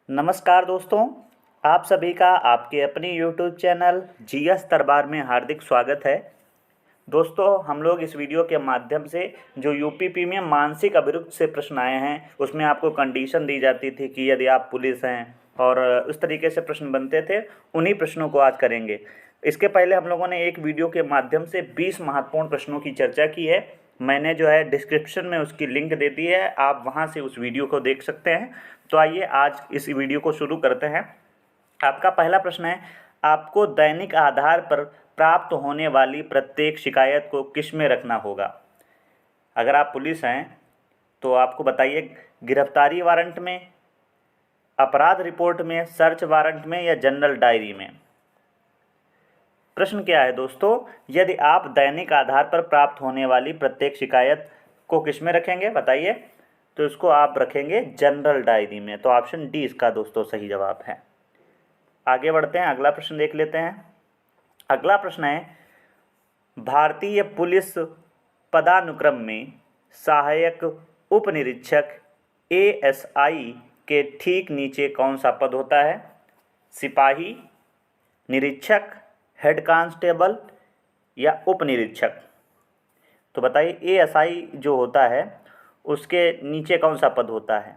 नमस्कार दोस्तों, आप सभी का आपके अपने YouTube चैनल जीएस दरबार में हार्दिक स्वागत है। दोस्तों, हम लोग इस वीडियो के माध्यम से जो यूपीपी में मानसिक अभिरुचि से प्रश्न आए हैं उसमें आपको कंडीशन दी जाती थी कि यदि आप पुलिस हैं और उस तरीके से प्रश्न बनते थे, उन्हीं प्रश्नों को आज करेंगे। इसके पहले हम लोगों ने एक वीडियो के माध्यम से 20 महत्वपूर्ण प्रश्नों की चर्चा की है। मैंने जो है डिस्क्रिप्शन में उसकी लिंक दे दी है, आप वहां से उस वीडियो को देख सकते हैं। तो आइए आज इस वीडियो को शुरू करते हैं। आपका पहला प्रश्न है, आपको दैनिक आधार पर प्राप्त होने वाली प्रत्येक शिकायत को किस में रखना होगा? अगर आप पुलिस हैं तो आपको बताइए, गिरफ्तारी वारंट में, अपराध रिपोर्ट में, सर्च वारंट में या जनरल डायरी में? प्रश्न क्या है दोस्तों, यदि आप दैनिक आधार पर प्राप्त होने वाली प्रत्येक शिकायत को किस में रखेंगे बताइए? तो इसको आप रखेंगे जनरल डायरी में। तो ऑप्शन डी इसका दोस्तों सही जवाब है। आगे बढ़ते हैं, अगला प्रश्न देख लेते हैं। अगला प्रश्न है, भारतीय पुलिस पदानुक्रम में सहायक उप निरीक्षक एएसआई के ठीक नीचे कौन सा पद होता है? सिपाही, निरीक्षक, हेड कांस्टेबल या उप निरीक्षक? तो बताइए, एएसआई जो होता है उसके नीचे कौन सा पद होता है?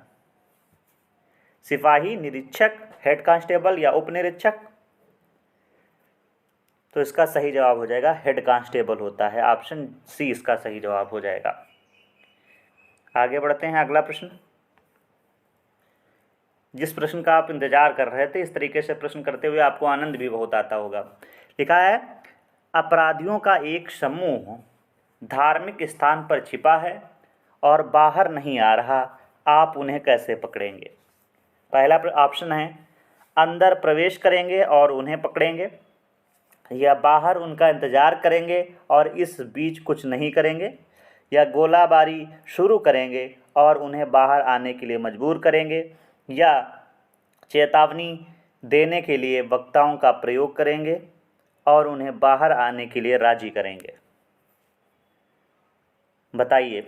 सिपाही, निरीक्षक, हेड कांस्टेबल या उप निरीक्षक? तो इसका सही जवाब हो जाएगा हेड कांस्टेबल होता है। ऑप्शन सी इसका सही जवाब हो जाएगा। आगे बढ़ते हैं, अगला प्रश्न। जिस प्रश्न का आप इंतजार कर रहे थे, इस तरीके से प्रश्न करते हुए आपको आनंद भी बहुत आता होगा। लिखा है, अपराधियों का एक समूह धार्मिक स्थान पर छिपा है और बाहर नहीं आ रहा, आप उन्हें कैसे पकड़ेंगे? पहला ऑप्शन है, अंदर प्रवेश करेंगे और उन्हें पकड़ेंगे, या बाहर उनका इंतज़ार करेंगे और इस बीच कुछ नहीं करेंगे, या गोलाबारी शुरू करेंगे और उन्हें बाहर आने के लिए मजबूर करेंगे, या चेतावनी देने के लिए वक्ताओं का प्रयोग करेंगे और उन्हें बाहर आने के लिए राजी करेंगे। बताइए।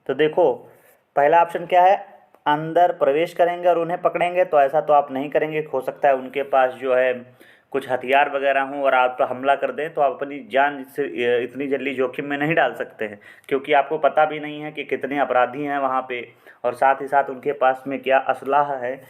तो देखो, पहला ऑप्शन क्या है, अंदर प्रवेश करेंगे और उन्हें पकड़ेंगे। तो ऐसा तो आप नहीं करेंगे, हो सकता है उनके पास जो है कुछ हथियार वगैरह हों और आप पर हमला कर दें, तो आप अपनी जान से इतनी जल्दी जोखिम में नहीं डाल सकते हैं, क्योंकि आपको पता भी नहीं है कि कितने अपराधी हैं वहाँ पे, और साथ ही साथ उनके पास में क्या असलाह है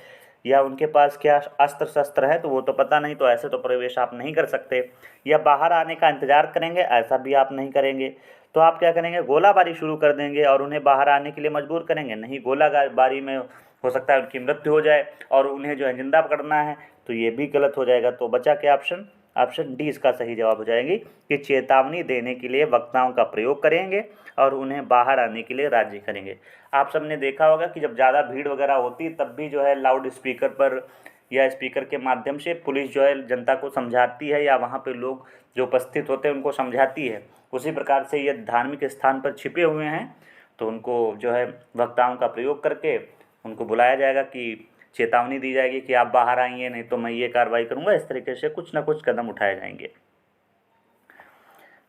या उनके पास क्या अस्त्र शस्त्र है, तो वो तो पता नहीं। तो ऐसे तो प्रवेश आप नहीं कर सकते। या बाहर आने का इंतज़ार करेंगे, ऐसा भी आप नहीं करेंगे। तो आप क्या करेंगे, गोलाबारी शुरू कर देंगे और उन्हें बाहर आने के लिए मजबूर करेंगे? नहीं, गोलाबारी में हो सकता है उनकी मृत्यु हो जाए और उन्हें जो है जिंदा पकड़ना है, तो ये भी गलत हो जाएगा। तो बचा क्या ऑप्शन? ऑप्शन डी इसका सही जवाब हो जाएगी कि चेतावनी देने के लिए वक्ताओं का प्रयोग करेंगे और उन्हें बाहर आने के लिए राजी करेंगे। आप सबने देखा होगा कि जब ज़्यादा भीड़ वगैरह होती तब भी जो है लाउड स्पीकर पर या स्पीकर के माध्यम से पुलिस जो है जनता को समझाती है, या वहाँ पे लोग जो उपस्थित होते हैं उनको समझाती है। उसी प्रकार से ये धार्मिक स्थान पर छिपे हुए हैं तो उनको जो है वक्ताओं का प्रयोग करके उनको बुलाया जाएगा कि चेतावनी दी जाएगी कि आप बाहर आइए, नहीं तो मैं ये कार्रवाई करूँगा। इस तरीके से कुछ ना कुछ कदम उठाए जाएंगे।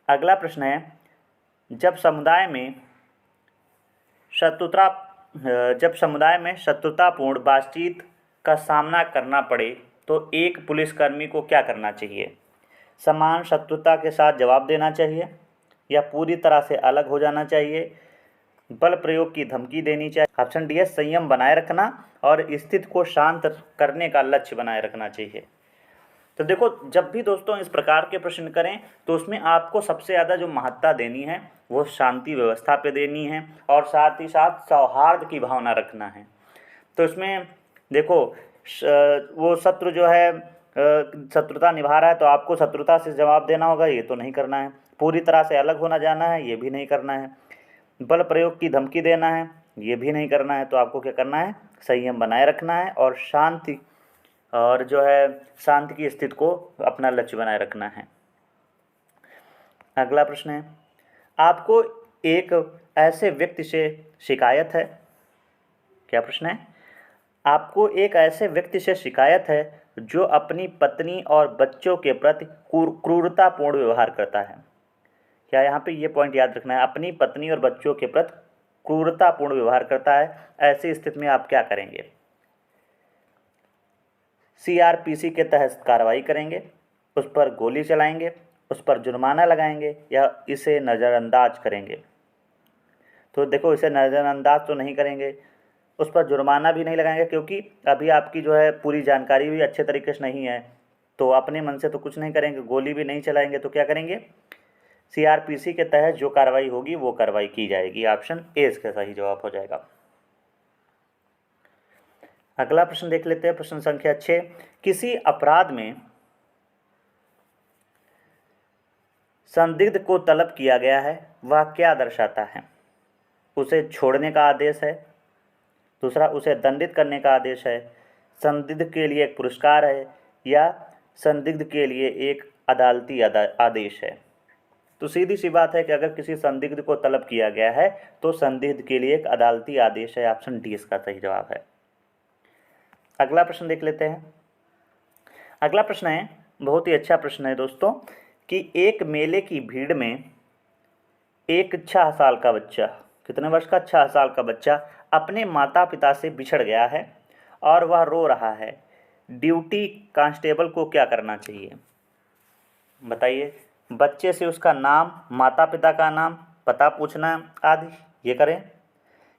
अगला प्रश्न है, जब समुदाय में शत्रुता शत्रुतापूर्ण बातचीत का सामना करना पड़े तो एक पुलिसकर्मी को क्या करना चाहिए? समान शत्रुता के साथ जवाब देना चाहिए, या पूरी तरह से अलग हो जाना चाहिए, बल प्रयोग की धमकी देनी चाहिए? ऑप्शन डी है, संयम बनाए रखना और स्थिति को शांत करने का लक्ष्य बनाए रखना चाहिए। तो देखो, जब भी दोस्तों इस प्रकार के प्रश्न करें तो उसमें आपको सबसे ज़्यादा जो महत्ता देनी है वो शांति व्यवस्था पे देनी है और साथ ही साथ सौहार्द की भावना रखना है। तो इसमें देखो, वो शत्रु जो है शत्रुता निभा रहा है तो आपको शत्रुता से जवाब देना होगा, ये तो नहीं करना है। पूरी तरह से अलग होना जाना है, ये भी नहीं करना है। बल प्रयोग की धमकी देना है, ये भी नहीं करना है। तो आपको क्या करना है, संयम बनाए रखना है और शांति और जो है शांति की स्थिति को अपना लक्ष्य बनाए रखना है। अगला प्रश्न है, आपको एक ऐसे व्यक्ति से शिकायत है। क्या प्रश्न है? आपको एक ऐसे व्यक्ति से शिकायत है जो अपनी पत्नी और बच्चों के प्रति क्रूरतापूर्ण व्यवहार करता है। क्या यहाँ पे ये पॉइंट याद रखना है, अपनी पत्नी और बच्चों के प्रति क्रूरतापूर्ण व्यवहार करता है। ऐसी स्थिति में आप क्या करेंगे? CRPC के तहत कार्रवाई करेंगे, उस पर गोली चलाएंगे, उस पर जुर्माना लगाएंगे या इसे नज़रअंदाज करेंगे। तो देखो, इसे नज़रअंदाज तो नहीं करेंगे, उस पर जुर्माना भी नहीं लगाएंगे, क्योंकि अभी आपकी जो है पूरी जानकारी भी अच्छे तरीके से नहीं है, तो अपने मन से तो कुछ नहीं करेंगे, गोली भी नहीं चलाएंगे, तो क्या करेंगे, CRPC के तहत जो कार्रवाई होगी वो कार्रवाई की जाएगी। ऑप्शन ए इसका सही जवाब हो जाएगा। अगला प्रश्न देख लेते हैं, प्रश्न संख्या 6। किसी अपराध में संदिग्ध को तलब किया गया है, वह क्या दर्शाता है? उसे छोड़ने का आदेश है, दूसरा उसे दंडित करने का आदेश है, संदिग्ध के लिए एक पुरस्कार है, या संदिग्ध के लिए एक अदालती आदेश है। तो सीधी सी बात है कि अगर किसी संदिग्ध को तलब किया गया है तो संदिग्ध के लिए एक अदालती आदेश है। ऑप्शन डी इसका सही जवाब है। अगला प्रश्न देख लेते हैं। अगला प्रश्न है, बहुत ही अच्छा प्रश्न है दोस्तों, कि एक मेले की भीड़ में एक 6 साल का बच्चा, कितने वर्ष का, 6 साल का बच्चा अपने माता पिता से बिछड़ गया है और वह रो रहा है। ड्यूटी कांस्टेबल को क्या करना चाहिए? बताइए। बच्चे से उसका नाम, माता पिता का नाम, पता पूछना आदि ये करें,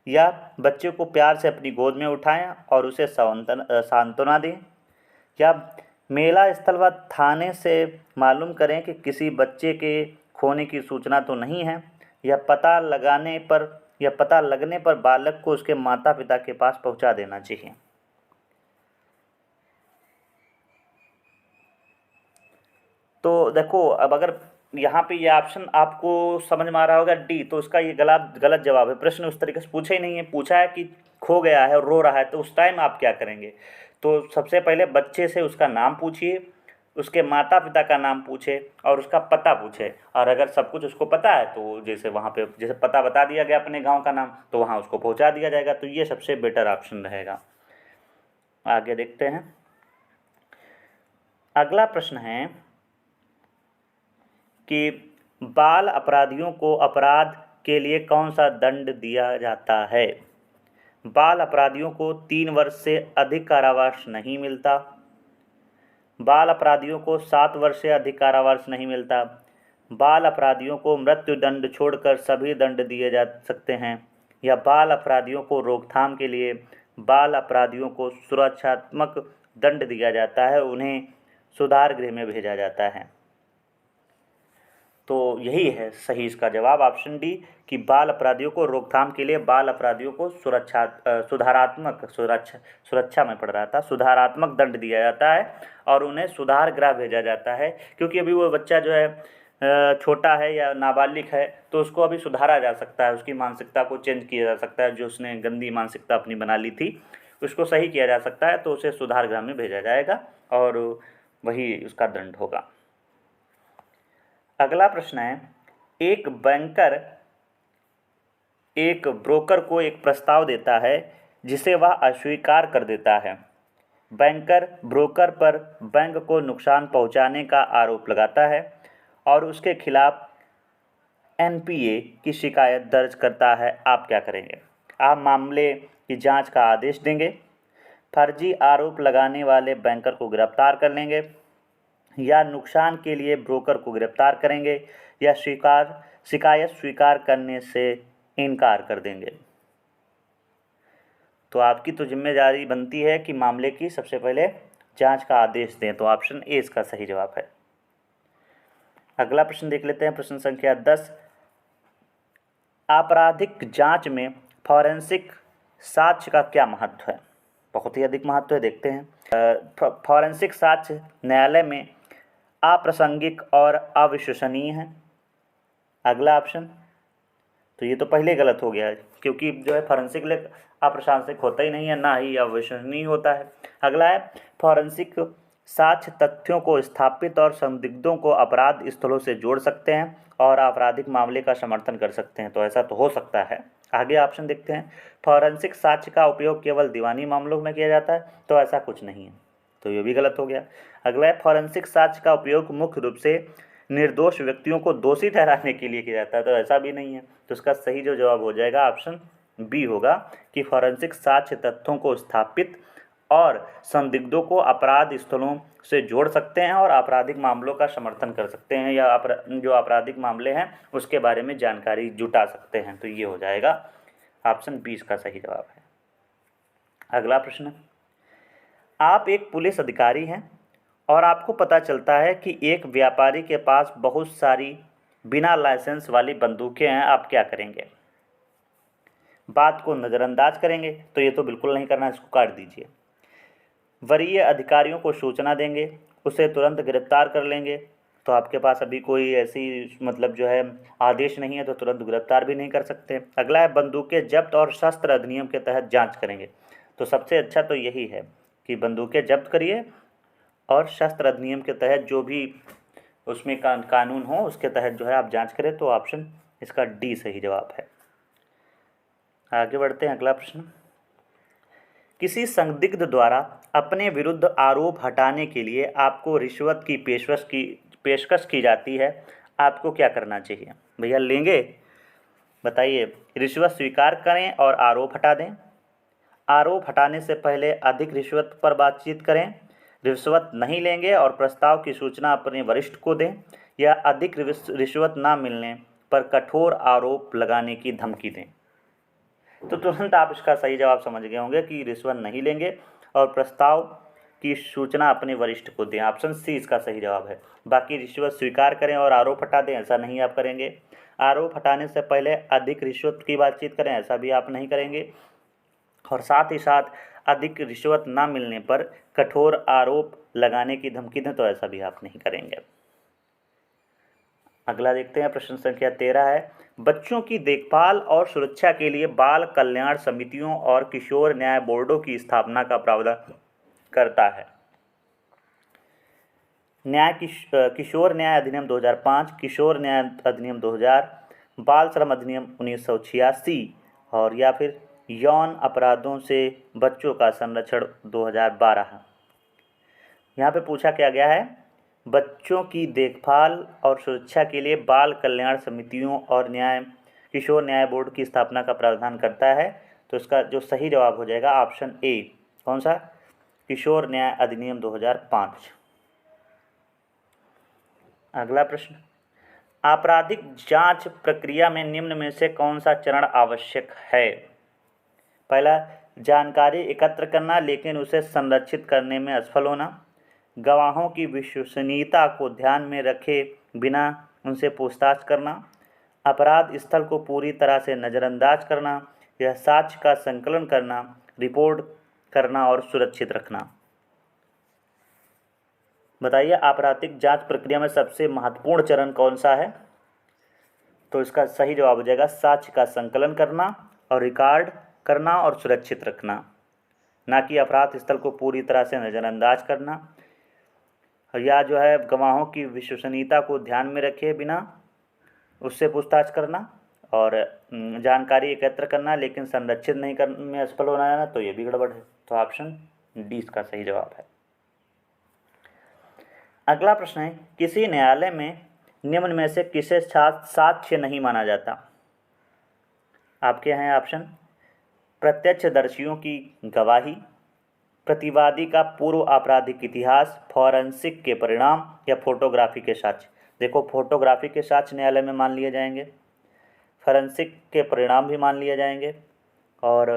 या बच्चे को प्यार से अपनी गोद में उठाएं और उसे सांत्वना दें, या मेला स्थल व थाने से मालूम करें कि किसी बच्चे के खोने की सूचना तो नहीं है, या पता लगने पर बालक को उसके माता पिता के पास पहुंचा देना चाहिए। तो देखो, अब अगर यहाँ पे ये ऑप्शन आपको समझ में आ रहा होगा डी, तो उसका ये गलत जवाब है। प्रश्न उस तरीके से पूछा ही नहीं है। पूछा है कि खो गया है और रो रहा है, तो उस टाइम आप क्या करेंगे? तो सबसे पहले बच्चे से उसका नाम पूछिए, उसके माता पिता का नाम पूछे और उसका पता पूछे, और अगर सब कुछ उसको पता है तो जैसे वहाँ पे जैसे पता बता दिया गया अपने गांव का नाम, तो वहाँ उसको पहुँचा दिया जाएगा। तो ये सबसे बेटर ऑप्शन रहेगा। आगे देखते हैं। अगला प्रश्न है कि बाल अपराधियों को अपराध के लिए कौन सा दंड दिया जाता है? बाल अपराधियों को 3 वर्ष से अधिक कारावास नहीं मिलता, बाल अपराधियों को 7 वर्ष से अधिक कारावास नहीं मिलता, बाल अपराधियों को मृत्यु दंड छोड़कर सभी दंड दिए जा सकते हैं, या बाल अपराधियों को रोकथाम के लिए बाल अपराधियों को सुरक्षात्मक दंड दिया जाता है, उन्हें सुधार गृह में भेजा जाता है। तो यही है सही इसका जवाब, ऑप्शन डी, कि बाल अपराधियों को रोकथाम के लिए बाल अपराधियों को सुरक्षा में पड़ रहा था, सुधारात्मक दंड दिया जाता है और उन्हें सुधार गृह भेजा जाता है। क्योंकि अभी वो बच्चा जो है छोटा है या नाबालिग है, तो उसको अभी सुधारा जा सकता है, उसकी मानसिकता को चेंज किया जा सकता है। जो उसने गंदी मानसिकता अपनी बना ली थी उसको सही किया जा सकता है, तो उसे सुधार गृह में भेजा जाएगा और वही उसका दंड होगा। अगला प्रश्न है, एक बैंकर एक ब्रोकर को एक प्रस्ताव देता है जिसे वह अस्वीकार कर देता है। बैंकर ब्रोकर पर बैंक को नुकसान पहुंचाने का आरोप लगाता है और उसके खिलाफ NPA की शिकायत दर्ज करता है। आप क्या करेंगे? आप मामले की जांच का आदेश देंगे, फर्जी आरोप लगाने वाले बैंकर को गिरफ्तार कर लेंगे, या नुकसान के लिए ब्रोकर को गिरफ्तार करेंगे, या शिकायत स्वीकार करने से इनकार कर देंगे। तो आपकी तो जिम्मेदारी बनती है कि मामले की सबसे पहले जांच का आदेश दें। तो ऑप्शन ए इसका सही जवाब है। अगला प्रश्न देख लेते हैं, प्रश्न संख्या 10। आपराधिक जांच में फॉरेंसिक साक्ष्य का क्या महत्व है? बहुत ही अधिक महत्व है, देखते हैं। फॉरेंसिक साक्ष्य न्यायालय में अप्रासंगिक और अविश्वसनीय है। अगला ऑप्शन, तो ये तो पहले गलत हो गया है, क्योंकि जो है फॉरेंसिक अप्रासंगिक होता ही नहीं है, ना ही अविश्वसनीय होता है। अगला है, फॉरेंसिक साक्ष्य तथ्यों को स्थापित और संदिग्धों को अपराध स्थलों से जोड़ सकते हैं और आपराधिक मामले का समर्थन कर सकते हैं। तो ऐसा तो हो सकता है। आगे ऑप्शन देखते हैं। फॉरेंसिक साक्ष्य का उपयोग केवल दीवानी मामलों में किया जाता है, तो ऐसा कुछ नहीं है, तो ये भी गलत हो गया। अगला है, फॉरेंसिक साक्ष्य का उपयोग मुख्य रूप से निर्दोष व्यक्तियों को दोषी ठहराने के लिए किया जाता है, तो ऐसा भी नहीं है। तो इसका सही जो जवाब हो जाएगा ऑप्शन बी होगा, कि फॉरेंसिक साक्ष्य तथ्यों को स्थापित और संदिग्धों को अपराध स्थलों से जोड़ सकते हैं और आपराधिक मामलों का समर्थन कर सकते हैं या जो आपराधिक मामले हैं उसके बारे में जानकारी जुटा सकते हैं। तो ये हो जाएगा ऑप्शन 20 का सही जवाब है। अगला प्रश्न, आप एक पुलिस अधिकारी हैं और आपको पता चलता है कि एक व्यापारी के पास बहुत सारी बिना लाइसेंस वाली बंदूकें हैं, आप क्या करेंगे? बात को नज़रअंदाज करेंगे? तो ये तो बिल्कुल नहीं करना, इसको काट दीजिए। वरीय अधिकारियों को सूचना देंगे, उसे तुरंत गिरफ्तार कर लेंगे, तो आपके पास अभी कोई ऐसी मतलब जो है आदेश नहीं है तो तुरंत गिरफ्तार भी नहीं कर सकते। अगला है बंदूकें जब्त और शस्त्र अधिनियम के तहत जांच करेंगे। तो सबसे अच्छा तो यही है कि बंदूकें जब्त करिए और शस्त्र अधिनियम के तहत जो भी उसमें कानून हो उसके तहत जो है आप जांच करें। तो ऑप्शन इसका डी सही जवाब है। आगे बढ़ते हैं। अगला प्रश्न, किसी संदिग्ध द्वारा अपने विरुद्ध आरोप हटाने के लिए आपको रिश्वत की पेशकश की जाती है, आपको क्या करना चाहिए? भैया लेंगे? बताइए। रिश्वत स्वीकार करें और आरोप हटा दें, आरोप हटाने से पहले अधिक रिश्वत पर बातचीत करें, रिश्वत नहीं लेंगे और प्रस्ताव की सूचना अपने वरिष्ठ को दें, या अधिक रिश्वत ना मिलने पर कठोर आरोप लगाने की धमकी दें। तो तुरंत आप इसका सही जवाब समझ गए होंगे कि रिश्वत नहीं लेंगे और प्रस्ताव की सूचना अपने वरिष्ठ को दें। ऑप्शन सी इसका सही जवाब है। बाकी रिश्वत स्वीकार करें और आरोप हटा दें, ऐसा नहीं आप करेंगे। आरोप हटाने से पहले अधिक रिश्वत की बातचीत करें, ऐसा भी आप नहीं करेंगे। और साथ ही साथ अधिक रिश्वत ना मिलने पर कठोर आरोप लगाने की धमकी दें, तो ऐसा भी आप नहीं करेंगे। अगला देखते हैं। प्रश्न संख्या 13 है, बच्चों की देखभाल और सुरक्षा के लिए बाल कल्याण समितियों और किशोर न्याय बोर्डों की स्थापना का प्रावधान करता है। किशोर न्याय अधिनियम 2005, किशोर न्याय अधिनियम 2000, बाल श्रम अधिनियम 1986 और या फिर यौन अपराधों से बच्चों का संरक्षण 2012। यहाँ पे पूछा क्या गया है, बच्चों की देखभाल और सुरक्षा के लिए बाल कल्याण समितियों और किशोर न्याय बोर्ड की स्थापना का प्रावधान करता है। तो इसका जो सही जवाब हो जाएगा ऑप्शन ए। कौन सा? किशोर न्याय अधिनियम 2005। अगला प्रश्न, आपराधिक जांच प्रक्रिया में निम्न में से कौन सा चरण आवश्यक है? पहला, जानकारी एकत्र करना लेकिन उसे संरक्षित करने में असफल होना, गवाहों की विश्वसनीयता को ध्यान में रखे बिना उनसे पूछताछ करना, अपराध स्थल को पूरी तरह से नज़रअंदाज करना, यह साक्ष्य का संकलन करना, रिपोर्ट करना और सुरक्षित रखना। बताइए आपराधिक जांच प्रक्रिया में सबसे महत्वपूर्ण चरण कौन सा है? तो इसका सही जवाब हो जाएगा साक्ष्य का संकलन करना और रिकॉर्ड करना और सुरक्षित रखना, ना कि अपराध स्थल को पूरी तरह से नज़रअंदाज करना या जो है गवाहों की विश्वसनीयता को ध्यान में रखे बिना उससे पूछताछ करना और जानकारी एकत्र करना लेकिन संरक्षित नहीं करने में असफल होना है ना, तो ये भी गड़बड़ है। तो ऑप्शन डी इसका सही जवाब है। अगला प्रश्न है, किसी न्यायालय में निम्न में से किसे साक्ष्य नहीं माना जाता? आपके हैं ऑप्शन, प्रत्यक्षदर्शियों की गवाही, प्रतिवादी का पूर्व आपराधिक इतिहास, फॉरेंसिक के परिणाम या फोटोग्राफी के साक्ष्य। देखो फोटोग्राफी के साक्ष्य न्यायालय में मान लिए जाएंगे, फॉरेंसिक के परिणाम भी मान लिए जाएंगे और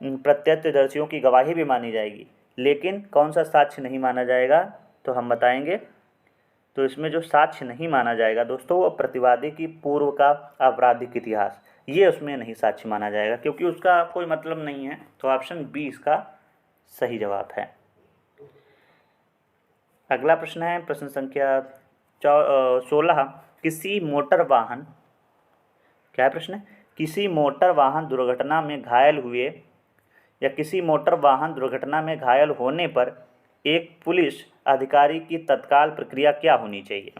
प्रत्यक्षदर्शियों की गवाही भी मानी जाएगी, लेकिन कौन सा साक्ष्य नहीं माना जाएगा तो हम बताएंगे। तो इसमें जो साक्ष्य नहीं माना जाएगा दोस्तों वो प्रतिवादी की पूर्व का आपराधिक इतिहास, ये उसमें नहीं साक्ष्य माना जाएगा क्योंकि उसका कोई मतलब नहीं है। तो ऑप्शन बी इसका सही जवाब है। अगला प्रश्न है प्रश्न संख्या 16, किसी मोटर वाहन क्या प्रश्न है, किसी मोटर वाहन दुर्घटना में घायल हुए या किसी मोटर वाहन दुर्घटना में घायल होने पर एक पुलिस अधिकारी की तत्काल प्रक्रिया क्या होनी चाहिए?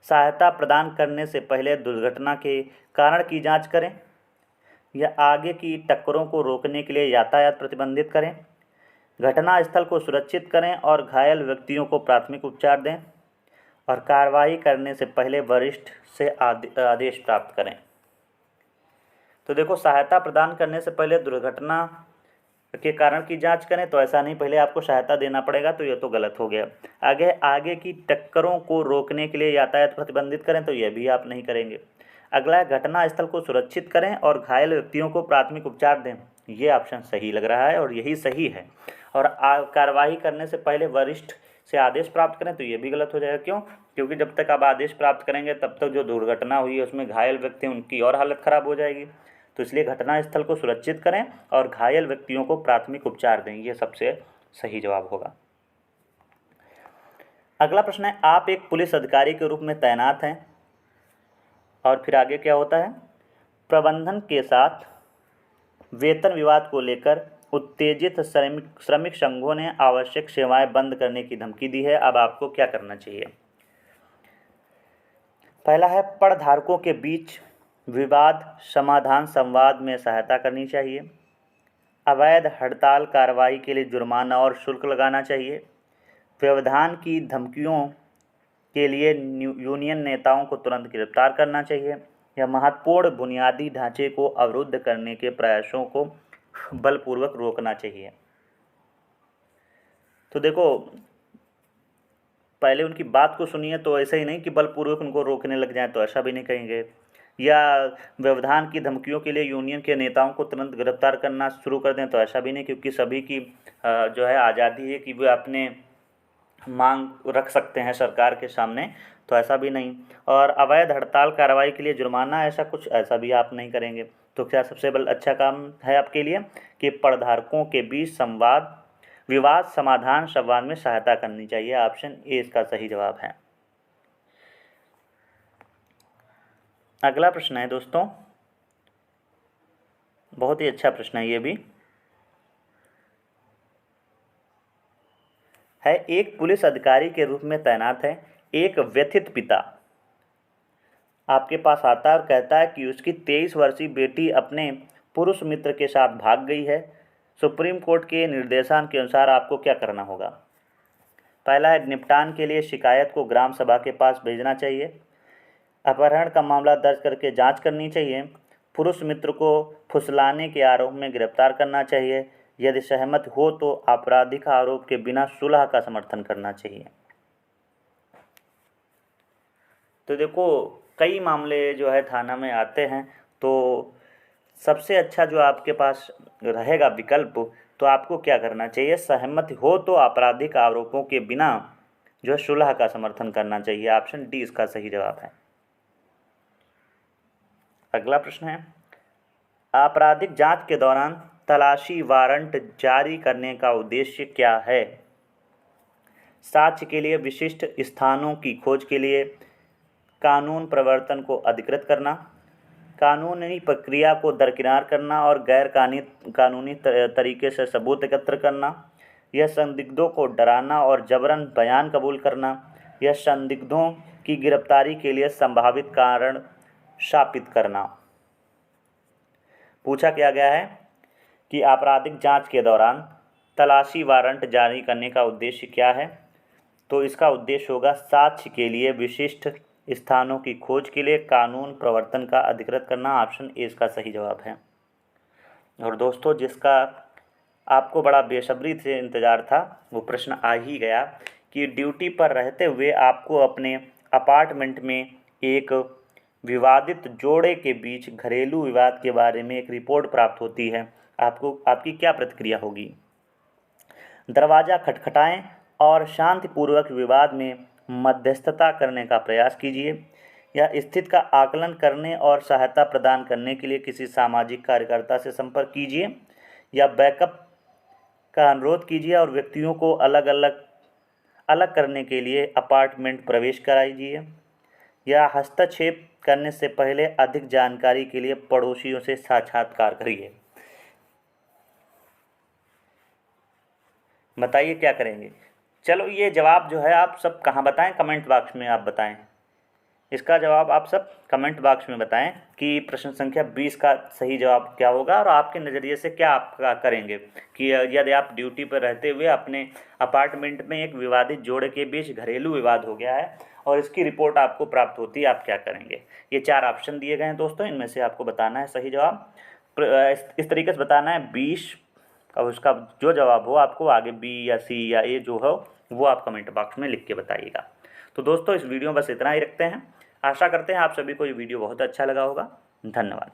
सहायता प्रदान करने से पहले दुर्घटना के कारण की जांच करें या आगे की टक्करों को रोकने के लिए यातायात प्रतिबंधित करें, घटनास्थल को सुरक्षित करें और घायल व्यक्तियों को प्राथमिक उपचार दें और कार्रवाई करने से पहले वरिष्ठ से आदेश प्राप्त करें। तो देखो सहायता प्रदान करने से पहले दुर्घटना के कारण की जांच करें, तो ऐसा नहीं, पहले आपको सहायता देना पड़ेगा, तो ये तो गलत हो गया। आगे की टक्करों को रोकने के लिए यातायात प्रतिबंधित करें, तो यह भी आप नहीं करेंगे। अगला है घटना स्थल को सुरक्षित करें और घायल व्यक्तियों को प्राथमिक उपचार दें। ये ऑप्शन सही लग रहा है और यही सही है। और कार्रवाई करने से पहले वरिष्ठ से आदेश प्राप्त करें, तो ये भी गलत हो जाएगा। क्यों? क्योंकि जब तक आप आदेश प्राप्त करेंगे तब तक जो दुर्घटना हुई है उसमें घायल व्यक्ति, उनकी और हालत ख़राब हो जाएगी। तो इसलिए घटना स्थल को सुरक्षित करें और घायल व्यक्तियों को प्राथमिक उपचार दें, ये सबसे सही जवाब होगा। अगला प्रश्न है, आप एक पुलिस अधिकारी के रूप में तैनात हैं और फिर आगे क्या होता है, प्रबंधन के साथ वेतन विवाद को लेकर उत्तेजित श्रमिक संघों ने आवश्यक सेवाएं बंद करने की धमकी दी है। अब आपको क्या करना चाहिए? पहला है, पड़धारकों के बीच विवाद समाधान संवाद में सहायता करनी चाहिए। अवैध हड़ताल कार्रवाई के लिए जुर्माना और शुल्क लगाना चाहिए। व्यवधान की धमकियों के लिए यूनियन नेताओं को तुरंत गिरफ्तार करना चाहिए, या महत्वपूर्ण बुनियादी ढांचे को अवरुद्ध करने के प्रयासों को बलपूर्वक रोकना चाहिए। तो देखो, पहले उनकी बात को सुनिए, तो ऐसा ही नहीं कि बलपूर्वक उनको रोकने लग जाएं, तो ऐसा भी नहीं कहेंगे। या व्यवधान की धमकियों के लिए यूनियन के नेताओं को तुरंत गिरफ्तार करना शुरू कर दें, तो ऐसा भी नहीं, क्योंकि सभी की जो है आज़ादी है कि वे अपने मांग रख सकते हैं सरकार के सामने, तो ऐसा भी नहीं। और अवैध हड़ताल कार्रवाई के लिए जुर्माना, ऐसा भी आप नहीं करेंगे। तो क्या सबसे अच्छा काम है आपके लिए कि पड़धारकों के बीच विवाद समाधान संवाद में सहायता करनी चाहिए। ऑप्शन ए इसका सही जवाब है। अगला प्रश्न है दोस्तों, बहुत ही अच्छा प्रश्न है ये भी, है एक पुलिस अधिकारी के रूप में तैनात है, एक व्यथित पिता आपके पास आता है और कहता है कि उसकी 23 वर्षीय बेटी अपने पुरुष मित्र के साथ भाग गई है। सुप्रीम कोर्ट के निर्देशान के अनुसार आपको क्या करना होगा? पहला है, निपटान के लिए शिकायत को ग्राम सभा के पास भेजना चाहिए। अपहरण का मामला दर्ज करके जांच करनी चाहिए। पुरुष मित्र को फुसलाने के आरोप में गिरफ्तार करना चाहिए। यदि सहमत हो तो आपराधिक आरोप के बिना सुलह का समर्थन करना चाहिए। तो देखो, कई मामले जो है थाना में आते हैं, तो सबसे अच्छा जो आपके पास रहेगा विकल्प, तो आपको क्या करना चाहिए? सहमति हो तो आपराधिक आरोपों के बिना जो है सुलह का समर्थन करना चाहिए। ऑप्शन डी इसका सही जवाब है। अगला प्रश्न है, आपराधिक जांच के दौरान तलाशी वारंट जारी करने का उद्देश्य क्या है? साक्ष्य के लिए, विशिष्ट स्थानों की खोज के लिए, कानून प्रवर्तन को अधिकृत करना, कानूनी प्रक्रिया को दरकिनार करना और गैर कानूनी तरीके से सबूत एकत्र करना, यह संदिग्धों को डराना और जबरन बयान कबूल करना, यह संदिग्धों की गिरफ्तारी के लिए संभावित कारण स्थापित करना। पूछा क्या गया है कि आपराधिक जांच के दौरान तलाशी वारंट जारी करने का उद्देश्य क्या है? तो इसका उद्देश्य होगा साक्ष्य के लिए, विशिष्ट स्थानों की खोज के लिए, कानून प्रवर्तन का अधिकृत करना। ऑप्शन ए इसका सही जवाब है। और दोस्तों, जिसका आपको बड़ा बेसब्री से इंतज़ार था, वो प्रश्न आ ही गया कि ड्यूटी पर रहते हुए आपको अपने अपार्टमेंट में एक विवादित जोड़े के बीच घरेलू विवाद के बारे में एक रिपोर्ट प्राप्त होती है। आपकी क्या प्रतिक्रिया होगी? दरवाज़ा खटखटाएं और शांतिपूर्वक विवाद में मध्यस्थता करने का प्रयास कीजिए, या स्थिति का आकलन करने और सहायता प्रदान करने के लिए किसी सामाजिक कार्यकर्ता से संपर्क कीजिए, या बैकअप का अनुरोध कीजिए और व्यक्तियों को अलग करने के लिए अपार्टमेंट प्रवेश कराइए, या हस्तक्षेप करने से पहले अधिक जानकारी के लिए पड़ोसियों से साक्षात्कार करिए। बताइए क्या करेंगे? चलो, ये जवाब जो है आप सब कहाँ बताएं? कमेंट बॉक्स में आप बताएं। इसका जवाब आप सब कमेंट बॉक्स में बताएं कि प्रश्न संख्या 20 का सही जवाब क्या होगा और आपके नज़रिए से क्या आप करेंगे कि यदि आप ड्यूटी पर रहते हुए अपने अपार्टमेंट में एक विवादित जोड़े के बीच घरेलू विवाद हो गया है और इसकी रिपोर्ट आपको प्राप्त होती है, आप क्या करेंगे? ये 4 ऑप्शन दिए गए हैं दोस्तों, इनमें से आपको बताना है सही जवाब। इस तरीके से बताना है, 20 अब उसका जो जवाब हो आपको आगे बी या सी या ए जो हो वो आप कमेंट बॉक्स में लिख के बताइएगा। तो दोस्तों इस वीडियो में बस इतना ही रखते हैं। आशा करते हैं आप सभी को ये वीडियो बहुत अच्छा लगा होगा। धन्यवाद।